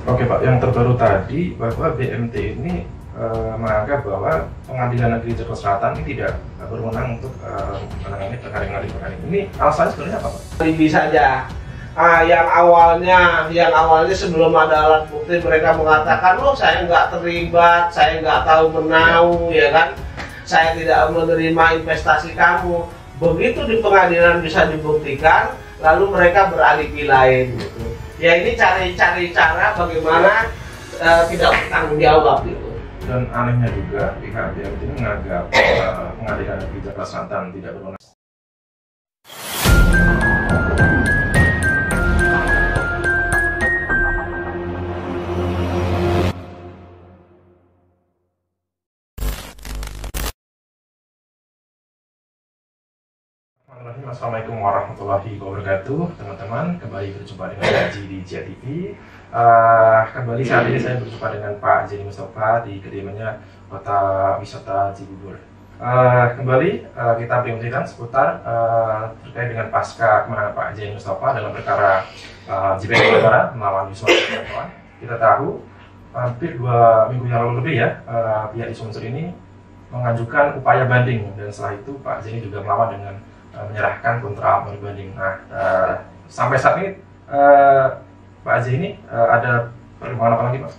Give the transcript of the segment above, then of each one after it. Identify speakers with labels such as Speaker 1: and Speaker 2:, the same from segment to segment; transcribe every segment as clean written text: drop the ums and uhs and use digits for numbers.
Speaker 1: Oke Pak, yang terbaru tadi bahwa BMT ini menganggap bahwa Pengadilan Negeri Jakarta Selatan ini tidak berwenang untuk menangani perkara ini. Alasannya sebenarnya apa Pak?
Speaker 2: Ini saja. Yang awalnya sebelum ada alat bukti mereka mengatakan, oh saya nggak terlibat, saya nggak tahu menau, ya kan, saya tidak menerima investasi kamu. Begitu di pengadilan bisa dibuktikan, lalu mereka beralibi lain. Gitu. Ya ini cari cara bagaimana tidak bertanggung jawab gitu.
Speaker 1: Dan anehnya juga pihak BMT ini menganggap Pengadilan Negeri Jakarta Selatan tidak berwenang. Assalamualaikum warahmatullahi wabarakatuh, teman-teman. Kembali berjumpa dengan Haji di JTV. Kembali saat ini saya berjumpa dengan Pak Jenny Mustafa di kediamannya Kota Wisata Cibubur. Kembali kita berbincang seputar terkait dengan pasca kemenangan Pak Jenny Mustafa dalam perkara JPK Negara melawan Yusuf Marzuki. Kita tahu hampir 2 minggu yang lalu lebih ya, pihak Yusuf Marzuki ini mengajukan upaya banding, dan setelah itu Pak Jenny juga melawan dengan menyerahkan kontra banding. Nah, sampai saat ini Pak Aji ini ada perkembangan apa lagi Pak?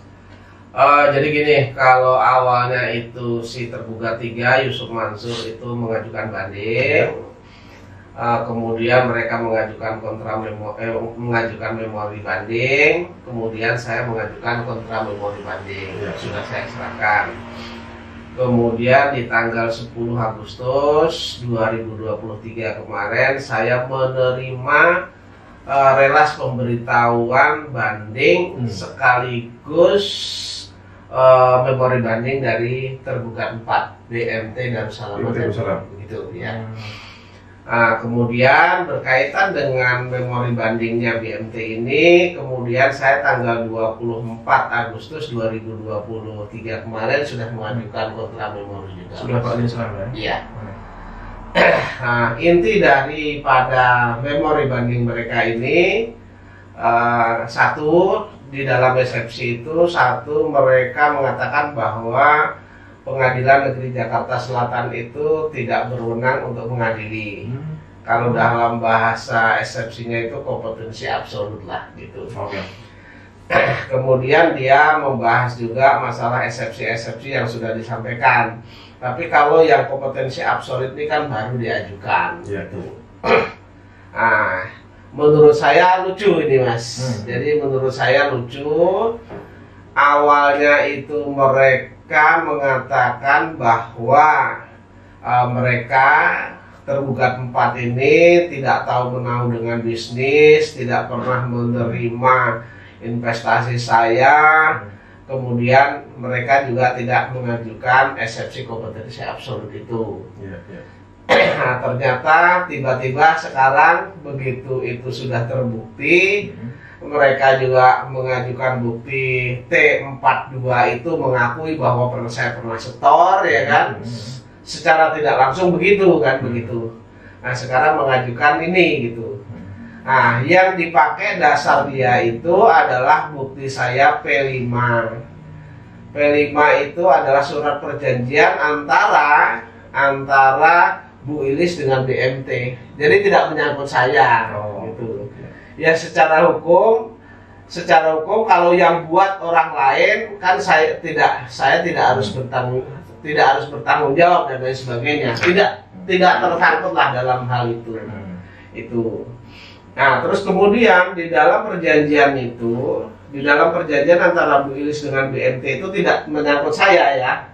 Speaker 2: Jadi gini, kalau awalnya itu si tergugat 3 Yusuf Mansur itu mengajukan banding, kemudian mereka mengajukan mengajukan memori banding, kemudian saya mengajukan kontra memori banding, sudah saya serahkan. Kemudian di tanggal 10 Agustus 2023 kemarin saya menerima relas pemberitahuan banding sekaligus memori banding dari tergugat 4 BMT Darussalam begitu ya. Kemudian berkaitan dengan memori bandingnya BMT ini, kemudian saya tanggal 24 Agustus 2023 kemarin sudah mengajukan kontra memori juga.
Speaker 1: Sudah Pak Jenny ya?
Speaker 2: Iya. Inti daripada memori banding mereka ini, satu, di dalam eksepsi itu, satu, mereka mengatakan bahwa Pengadilan Negeri Jakarta Selatan itu tidak berwenang untuk mengadili. Kalau dalam bahasa eksepsinya itu kompetensi absolut lah gitu. Kemudian dia membahas juga masalah eksepsi-eksepsi yang sudah disampaikan. Tapi kalau yang kompetensi absolut ini kan baru diajukan gitu. Menurut saya lucu ini Mas. Jadi menurut saya lucu. Awalnya itu mereka mengatakan bahwa mereka tergugat 4 ini tidak tahu menau dengan bisnis, tidak pernah menerima investasi saya, kemudian mereka juga tidak mengajukan eksepsi kompetensi absolut itu. Nah, ternyata tiba-tiba sekarang begitu itu sudah terbukti, mereka juga mengajukan bukti T42 itu mengakui bahwa saya pernah setor, ya kan, secara tidak langsung begitu kan, begitu. Nah sekarang mengajukan ini gitu. Nah yang dipakai dasar dia itu adalah bukti saya P5. P5 itu adalah surat perjanjian antara Bu Ilis dengan BMT. Jadi tidak menyangkut saya gitu. Ya secara hukum kalau yang buat orang lain kan saya tidak harus bertanggung jawab dan lain sebagainya. Tidak tersangkut lah dalam hal itu. Nah, terus kemudian di dalam perjanjian antara Bu Ilis dengan BMT itu tidak menyangkut saya ya.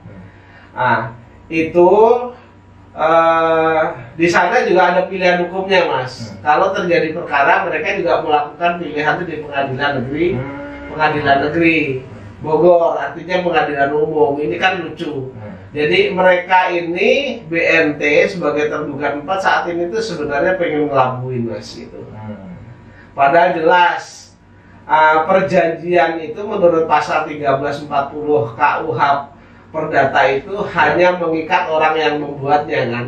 Speaker 2: Nah, itu di sana juga ada pilihan hukumnya Mas. Kalau terjadi perkara mereka juga melakukan pilihan itu di pengadilan negeri Bogor, artinya pengadilan umum. Ini kan lucu. Jadi mereka ini BMT sebagai tergugat 4 saat ini tuh sebenarnya pengen ngelabuin Mas gitu. Padahal jelas perjanjian itu menurut pasal 1340 KUHP Perdata itu hanya mengikat orang yang membuatnya kan.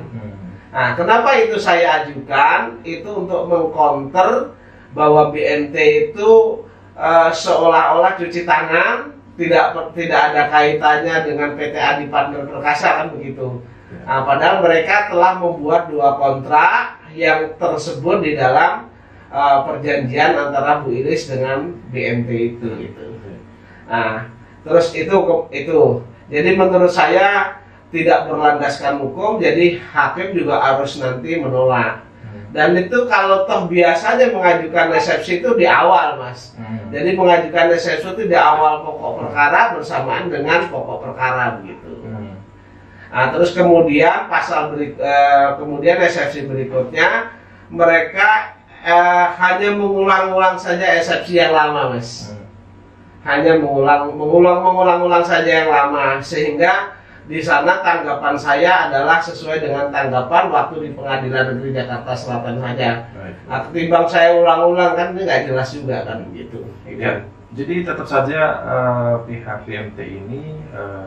Speaker 2: Nah, kenapa itu saya ajukan? Itu untuk mengcounter bahwa BMT itu seolah-olah cuci tangan, tidak ada kaitannya dengan PT Adi Partner Perkasa kan begitu. Nah, padahal mereka telah membuat 2 kontrak yang tersebut di dalam perjanjian antara Bu Iris dengan BMT itu gitu. Nah, terus itu. Jadi menurut saya tidak berlandaskan hukum, jadi hakim juga harus nanti menolak. Dan itu kalau toh biasanya mengajukan resepsi itu di awal, Mas. Jadi mengajukan resepsi itu di awal pokok perkara bersamaan dengan pokok perkara begitu. Nah, terus kemudian kemudian resepsi berikutnya mereka hanya mengulang-ulang saja resepsi yang lama, Mas. Hanya mengulang saja yang lama, sehingga di sana tanggapan saya adalah sesuai dengan tanggapan waktu di Pengadilan Negeri Jakarta Selatan saja. Nah, ketimbang saya ulang-ulang kan ini nggak jelas juga kan gitu.
Speaker 1: Ya, jadi tetap saja pihak BMT ini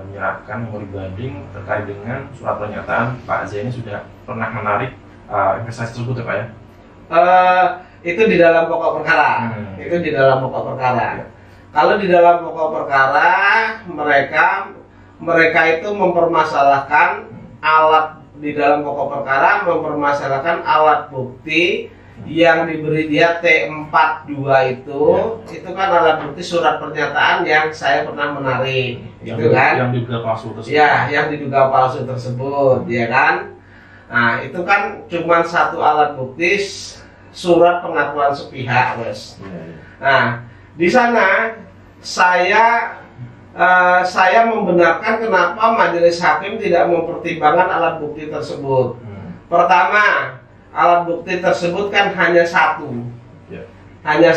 Speaker 1: menyerahkan memori banding terkait dengan surat pernyataan Pak Zaini sudah pernah menarik investasi tersebut ya Pak ya?
Speaker 2: Itu di dalam pokok perkara. Itu di dalam pokok perkara. Kalau di dalam pokok perkara mereka itu mempermasalahkan alat di dalam pokok perkara, mempermasalahkan alat bukti yang diberi dia T42 itu kan alat bukti surat pernyataan yang saya pernah menarik, itu kan?
Speaker 1: Yang diduga palsu tersebut.
Speaker 2: Ya, yang diduga palsu tersebut, ya kan? Nah, itu kan cuma satu alat bukti surat pengakuan sepihak, Mas. Nah, di sana saya membenarkan kenapa majelis hakim tidak mempertimbangkan alat bukti tersebut. Pertama, alat bukti tersebut kan hanya satu, hanya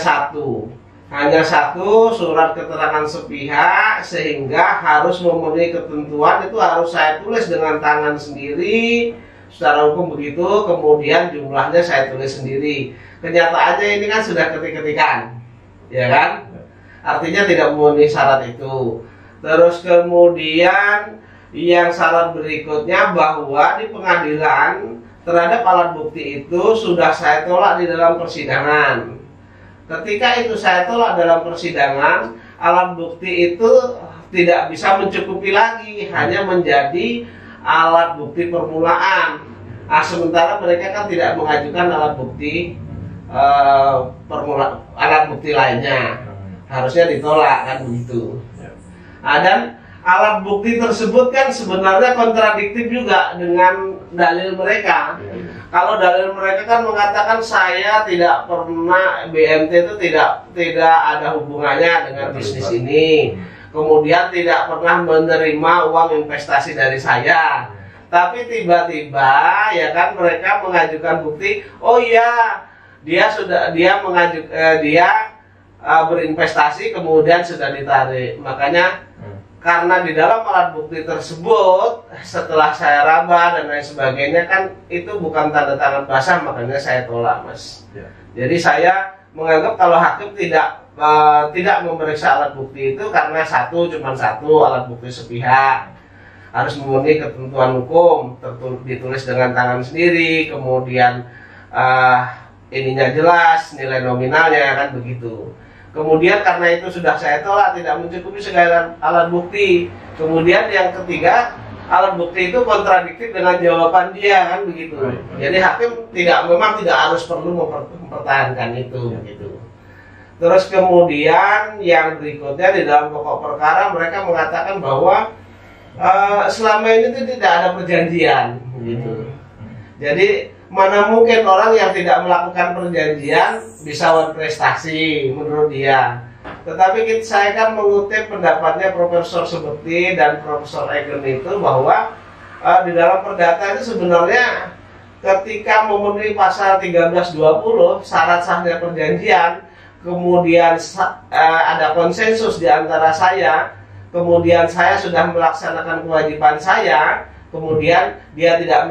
Speaker 2: satu surat keterangan sepihak, sehingga harus memenuhi ketentuan itu harus saya tulis dengan tangan sendiri secara hukum begitu, kemudian jumlahnya saya tulis sendiri. Kenyataannya ini kan sudah ketik-ketikan, ya kan? Artinya tidak memenuhi syarat itu. Terus kemudian yang syarat berikutnya bahwa di pengadilan terhadap alat bukti itu sudah saya tolak di dalam persidangan. Ketika itu saya tolak dalam persidangan, alat bukti itu tidak bisa mencukupi lagi, hanya menjadi alat bukti permulaan. Nah, sementara mereka kan tidak mengajukan alat bukti alat bukti lainnya. Harusnya ditolak kan begitu. Nah, dan alat bukti tersebut kan sebenarnya kontradiktif juga dengan dalil mereka. Kalau dalil mereka kan mengatakan saya tidak pernah, BMT itu tidak ada hubungannya dengan bisnis ini. Kemudian tidak pernah menerima uang investasi dari saya. Tapi tiba-tiba ya kan mereka mengajukan bukti, oh iya dia berinvestasi kemudian sudah ditarik. Makanya karena di dalam alat bukti tersebut setelah saya raba dan lain sebagainya kan itu bukan tanda tangan basah, makanya saya tolak, Mas. Jadi saya menganggap kalau hakim tidak memeriksa alat bukti itu karena cuma satu alat bukti sepihak, harus memenuhi ketentuan hukum, ditulis dengan tangan sendiri, kemudian ininya jelas, nilai nominalnya kan begitu. Kemudian karena itu sudah saya tolak, tidak mencukupi segala alat bukti. Kemudian yang ketiga, alat bukti itu kontradiktif dengan jawaban dia kan begitu. Jadi hakim memang tidak harus perlu mempertahankan itu gitu. Terus kemudian yang berikutnya di dalam pokok perkara mereka mengatakan bahwa selama ini tidak ada perjanjian gitu. Jadi mana mungkin orang yang tidak melakukan perjanjian bisa berprestasi menurut dia. Tetapi saya kan mengutip pendapatnya Profesor Subekti dan Profesor Egen itu bahwa di dalam perdata itu sebenarnya ketika memenuhi pasal 1320 syarat sahnya perjanjian, kemudian ada konsensus di antara saya, kemudian saya sudah melaksanakan kewajiban saya, kemudian dia tidak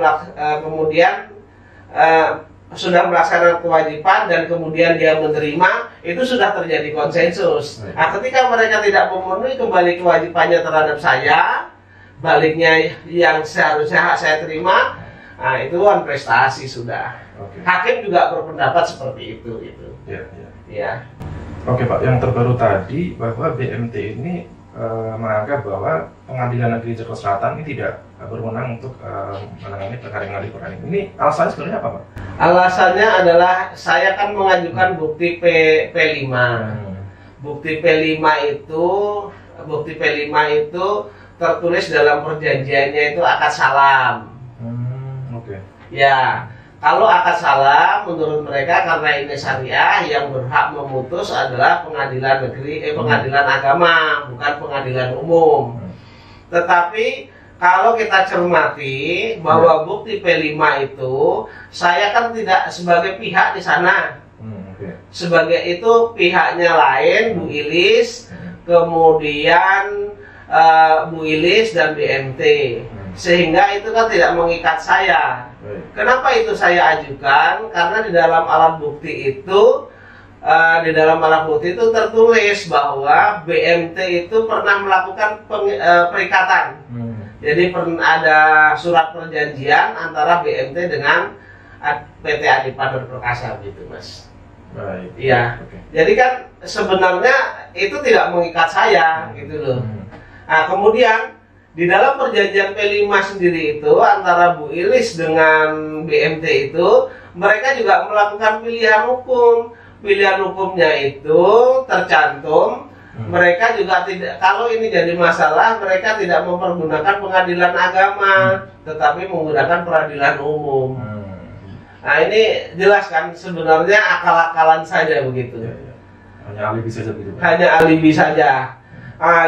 Speaker 2: sudah melaksanakan kewajiban dan kemudian dia menerima, itu sudah terjadi konsensus. Nah, ketika mereka tidak memenuhi kembali kewajibannya terhadap saya, baliknya yang seharusnya saya terima, nah itu kan prestasi sudah. Hakim juga berpendapat seperti itu gitu. Ya.
Speaker 1: Oke Pak, yang terbaru tadi bahwa BMT ini menganggap bahwa Pengadilan Negeri Jakarta Selatan ini tidak berwenang untuk menangani perkara yang ada di perkara ini. Ini alasannya sebenarnya apa Pak?
Speaker 2: Alasannya adalah saya kan mengajukan bukti P5. Bukti P5 itu tertulis dalam perjanjiannya itu akad salam.
Speaker 1: Oke.
Speaker 2: Ya, kalau akad salam menurut mereka karena ini syariah, yang berhak memutus adalah pengadilan negeri, pengadilan agama, bukan pengadilan umum. Tetapi kalau kita cermati bahwa bukti P5 itu, saya kan tidak sebagai pihak di sana. Sebagai itu pihaknya lain, Bu Ilis, kemudian Bu Ilis dan BMT. Sehingga itu kan tidak mengikat saya. Kenapa itu saya ajukan? Karena di dalam alat bukti itu tertulis bahwa BMT itu pernah melakukan perikatan. Jadi ada surat perjanjian antara BMT dengan PT Adipati Perkasa gitu, Mas.
Speaker 1: Baik.
Speaker 2: Iya.
Speaker 1: Okay.
Speaker 2: Jadi kan sebenarnya itu tidak mengikat saya gitu loh. Nah, kemudian di dalam perjanjian P5 sendiri itu antara Bu Ilis dengan BMT itu mereka juga melakukan pilihan hukum. Pilihan hukumnya itu tercantum mereka juga tidak, kalau ini jadi masalah mereka tidak mempergunakan pengadilan agama tetapi menggunakan peradilan umum. Nah ini jelas kan sebenarnya akal-akalan saja begitu.
Speaker 1: Hanya alibi saja begitu.
Speaker 2: Hanya alibi saja.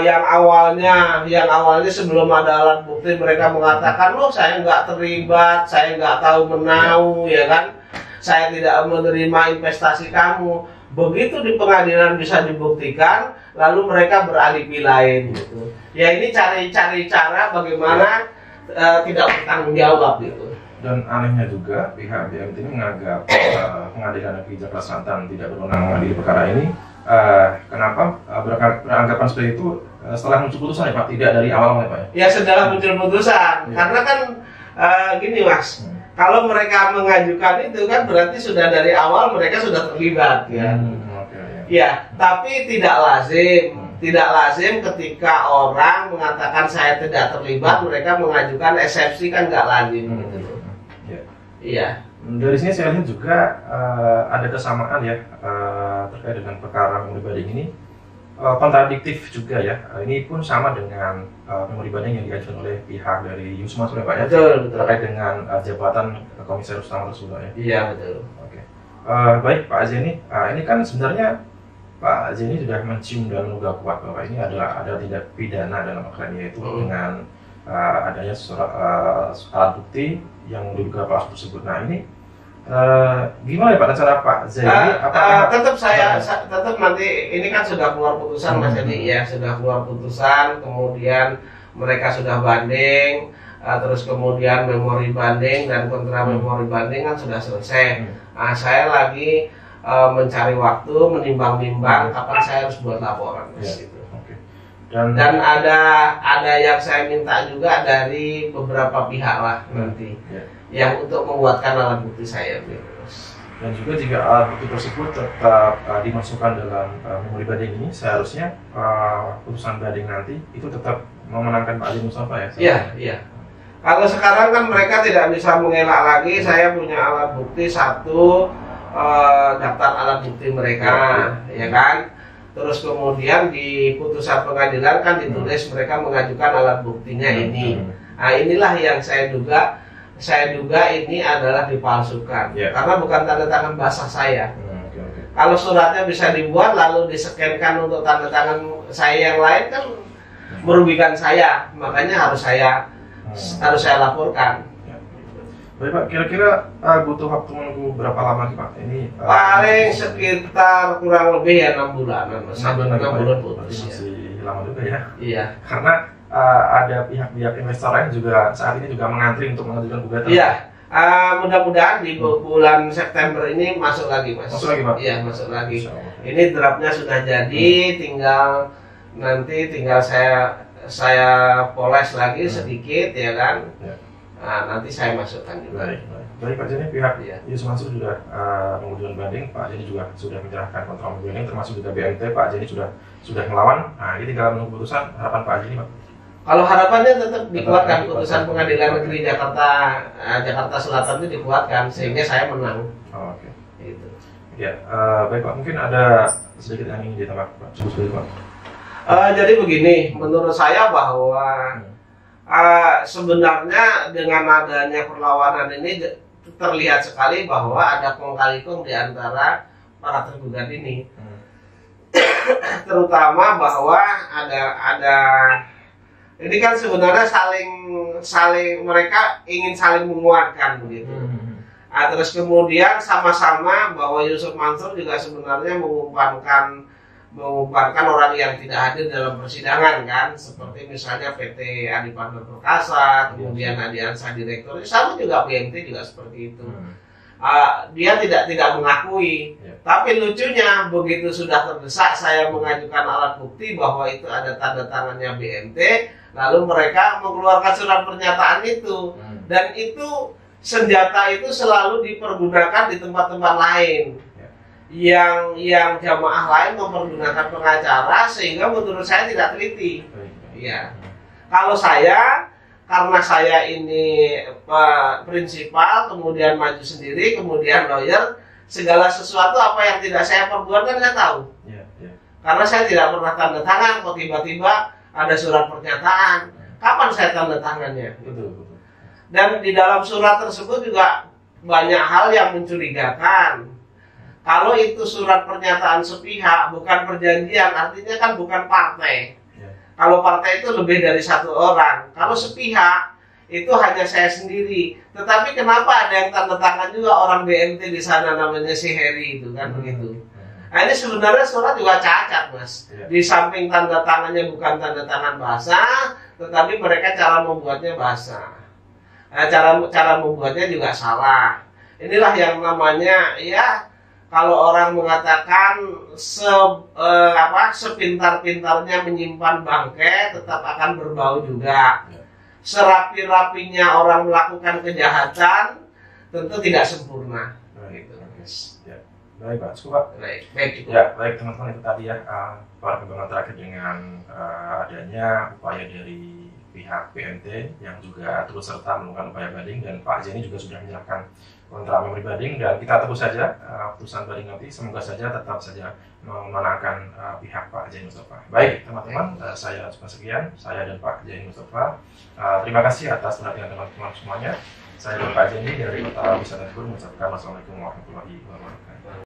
Speaker 2: Yang awalnya sebelum ada alat bukti mereka mengatakan loh saya nggak terlibat, saya nggak tahu menau, ya kan, saya tidak menerima investasi kamu. Begitu di pengadilan bisa dibuktikan, lalu mereka beralibi lain gitu. Ya ini cari cara bagaimana tidak bertanggung jawab gitu.
Speaker 1: Dan anehnya juga pihak BMT ini menganggap Pengadilan Negeri Jakarta Selatan tidak berwenang mengadili perkara ini. Kenapa beranggapan seperti itu setelah muncul putusan ya Pak, tidak dari awal ya Pak ya?
Speaker 2: Ya setelah muncul putusan, karena kan gini Mas, kalau mereka mengajukan itu kan berarti sudah dari awal mereka sudah terlibat ya. Ya, tapi tidak lazim ketika orang mengatakan saya tidak terlibat mereka mengajukan eksepsi, kan nggak lazim gitu loh. Iya.
Speaker 1: Dari sini saya lihat juga ada kesamaan ya terkait dengan perkara memori banding ini, kontradiktif juga ya. Ini pun sama dengan memori banding yang diajukan oleh pihak dari Yusma Pak ya.
Speaker 2: Betul.
Speaker 1: Terkait dengan jabatan komisaris utama tersebut ya.
Speaker 2: Iya betul.
Speaker 1: Oke. Baik Pak Azeni, ini kan sebenarnya Pak Azeni sudah mencium dan menduga kuat bahwa ini adalah ada tindak pidana dalam perkara ini, yaitu dengan adanya alat bukti yang diduga palsu tersebut. Nah ini gimana ya Pak rencana Pak Zaini?
Speaker 2: Tetap nanti ini kan sudah keluar putusan Mas Edi ya, sudah keluar putusan, kemudian mereka sudah banding, terus kemudian memori banding dan kontra memori banding kan sudah selesai. Nah, saya lagi mencari waktu, menimbang-nimbang kapan saya harus buat laporan gitu. Dan ada yang saya minta juga dari beberapa pihak lah nanti yang untuk menguatkan alat bukti saya.
Speaker 1: Dan juga jika alat bukti tersebut tetap dimasukkan dalam memori banding ini, seharusnya putusan banding nanti itu tetap memenangkan Pak Ali Mustafa ya?
Speaker 2: Iya. Kalau sekarang kan mereka tidak bisa mengelak lagi. Saya punya alat bukti satu, daftar alat bukti mereka, ya kan. Terus kemudian di putusan pengadilan kan ditulis mereka mengajukan alat buktinya ini. Nah inilah yang saya duga ini adalah dipalsukan karena bukan tanda tangan basah saya. Kalau suratnya bisa dibuat lalu diskenkan untuk tanda tangan saya yang lain kan merugikan saya, makanya harus saya laporkan.
Speaker 1: Baik Pak, kira-kira butuh waktu menunggu berapa lama sih Pak? Ini
Speaker 2: paling sekitar kurang lebih ya 6 bulanan.
Speaker 1: 6 bulan
Speaker 2: putus.
Speaker 1: Masih lama juga ya?
Speaker 2: Iya.
Speaker 1: Karena ada pihak-pihak investor lain juga saat ini juga mengantri untuk mengajukan gugatan.
Speaker 2: Iya. Mudah-mudahan di bulan September ini masuk lagi Mas.
Speaker 1: Masuk lagi Pak?
Speaker 2: Iya masuk lagi. Ini draftnya sudah jadi, tinggal saya poles lagi sedikit ya kan. nanti saya masukkan juga.
Speaker 1: Baik Pak Jeni, pihak
Speaker 2: Iya.
Speaker 1: Yus Mansur sudah mengajukan banding, Pak Jeni juga sudah menyerahkan kontra banding, termasuk juga BMT, Pak Jeni sudah melawan. Nah, ini tinggal menunggu putusan. Harapan Pak Jeni, Pak?
Speaker 2: Kalau harapannya tetap dikuatkan, putusan Pengadilan Negeri Jakarta Selatan itu dikuatkan sehingga saya menang.
Speaker 1: Oh, oke.
Speaker 2: Gitu.
Speaker 1: Ya, baik Pak, mungkin ada sedikit yang ingin ditambah Pak. Cukup sedikit Pak.
Speaker 2: Jadi begini, menurut saya bahwa sebenarnya dengan adanya perlawanan ini terlihat sekali bahwa ada kong kali kong di antara para tergugat ini. Terutama bahwa ada ini kan sebenarnya saling mereka ingin saling menguatkan begitu. Terus kemudian sama-sama bahwa Yusuf Mansur juga sebenarnya mengumpankan orang yang tidak hadir dalam persidangan kan, seperti misalnya PT Adipando Perkasa, kemudian Adi Ansah direktur, sama juga BMT juga seperti itu. Dia tidak mengakui, tapi lucunya begitu sudah terdesak saya mengajukan alat bukti bahwa itu ada tanda tangannya BMT, lalu mereka mengeluarkan surat pernyataan itu, dan itu senjata itu selalu dipergunakan di tempat-tempat lain. Yang jamaah lain mempergunakan pengacara sehingga menurut saya tidak teliti. Ya. Kalau saya, karena saya ini prinsipal, kemudian maju sendiri, kemudian lawyer, segala sesuatu apa yang tidak saya perbuat kan saya tahu. Karena saya tidak pernah tanda tangan, kok tiba-tiba ada surat pernyataan. Kapan saya tanda tangannya? Dan di dalam surat tersebut juga banyak hal yang mencurigakan. Kalau itu surat pernyataan sepihak, bukan perjanjian, artinya kan bukan partai. Kalau partai itu lebih dari satu orang. Kalau sepihak, itu hanya saya sendiri. Tetapi kenapa ada yang tanda tangan juga orang BMT di sana namanya si Heri itu kan begitu. Nah ini sebenarnya surat juga cacat Mas. Di samping tanda tangannya bukan tanda tangan basah, tetapi mereka cara membuatnya basah. Cara membuatnya juga salah. Inilah yang namanya ya. Kalau orang mengatakan sepintar-pintarnya menyimpan bangkai tetap akan berbau juga. Serapi-rapinya orang melakukan kejahatan tentu tidak sempurna.
Speaker 1: Baik Pak, cukup Pak.
Speaker 2: Baik cukup.
Speaker 1: Ya, baik teman-teman, itu tadi ya perkembangan terakhir dengan adanya upaya dari pihak BMT yang juga terus serta melakukan upaya banding, dan Pak Jeni juga sudah menyerahkan kontra memori banding, dan kita tunggu saja putusan banding nanti. Semoga saja tetap saja memenangkan pihak Pak Jeni Mustafa. Baik teman-teman, saya cuma sekian, saya dan Pak Jeni Mustafa. Terima kasih atas perhatian teman-teman semuanya. Saya dan Pak Jeni dari Kota Wisata Tebur mengucapkan wassalamualaikum warahmatullahi wabarakatuh.